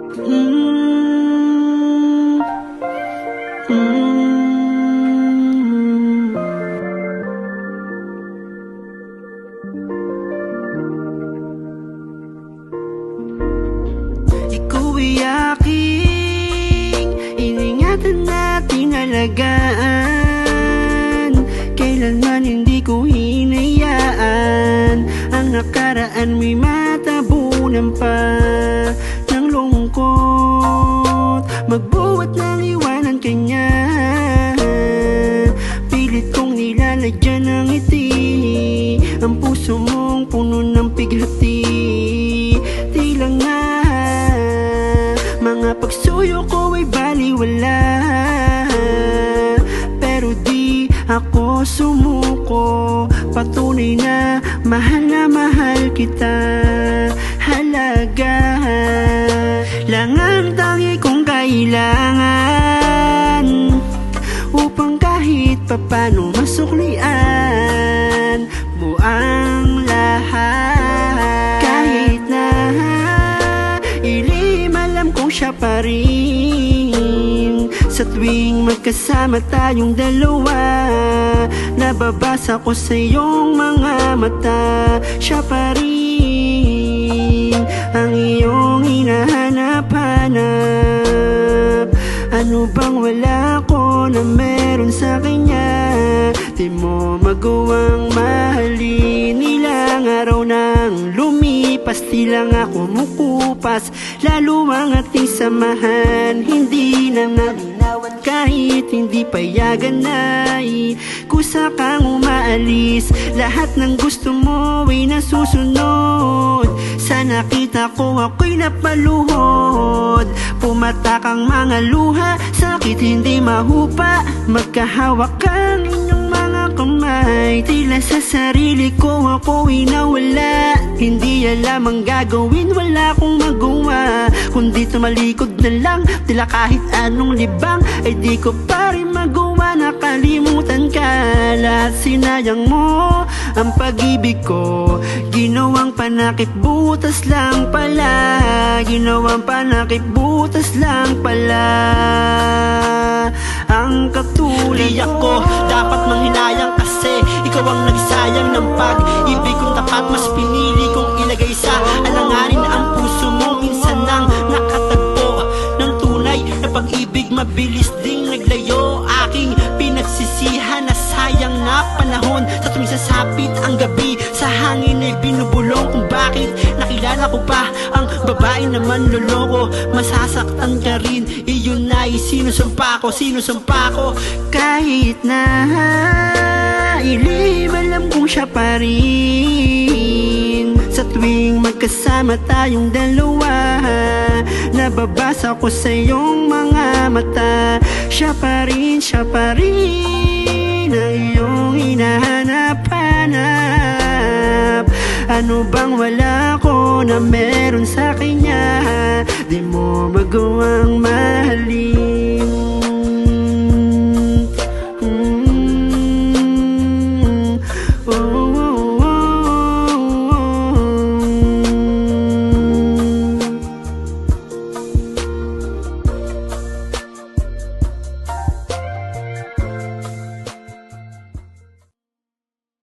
Mm, mm. Ikaw ay aking iningatan natin alagaan. Kailanman hindi ko hinayaan ang nakaraan mo'y matabunan pa ng lungkot. Magbuhat ng iwanan kanya, pilit kong nilalagyan ng ngiti ang puso mong puno ng pighati. Tila nga mga pagsuyo ko ay baliwala, pero di ako sumuko. Patunay na mahal kita. Halaga lang ang tangi kong kailangan upang kahit papano masuklian mo ang lahat. Kahit na ilim, alam kong siya pa rin. Sa tuwing magkasama tayong dalawa, nababasa ko sa iyong mga mata. Siya pa rin ang iyong hinahanap-hanap. Ano bang wala ko na meron sa kanya? Di mo magawang mahalin. Ilang araw nang lumipas, di lang ako mukupas. Lalo ang ating samahan, hindi na nalinawan kahit hindi payagan ay kusa kang umaalis. Lahat ng gusto mo ay nasusunod. Sa nakita ko ako'y napaluhod. Pumatak ang mga luha, sakit hindi mahupa. Magkahawak ang inyong mga kamay. Tila sa sarili ko ako'y nawala. Hindi alam ang gagawin, wala akong magawa kundi tumalikod na lang. Tila kahit anong libang ay di ko pa rin magawa. Nakalimutan ka, lahat sinayang mo ang pag-ibig ko. Ginawang panakip butas lang pala. Ginawang panakip butas lang pala ang katulad Di ako dapat manghinayang kasi ikaw ang nagsayang ng pag-ibig kong tapat. Mas pinili kong ilagay sa alanganin ang puso mo. Minsan nang nakatagpo ng tunay na pag-ibig, mabilis ding naglayo. Aking pinagsisihan na sayang na panahon. Sa tuwing sasapit ang gabi, sa hangin ay binubulong kung bakit nakilala ko pa ang babae na manloloko. Masasaktan ka rin, iyon ay sinusumpa ko. Kahit na ilim, alam kong siya pa rin. Sa tuwing magkasama tayong dalawa, nababasa ko sa iyong mga mata. Siya pa rin ang iyong hinahanap-hanap. Ano bang wala ko na meron sa kanya? Di mo magawang mahalin.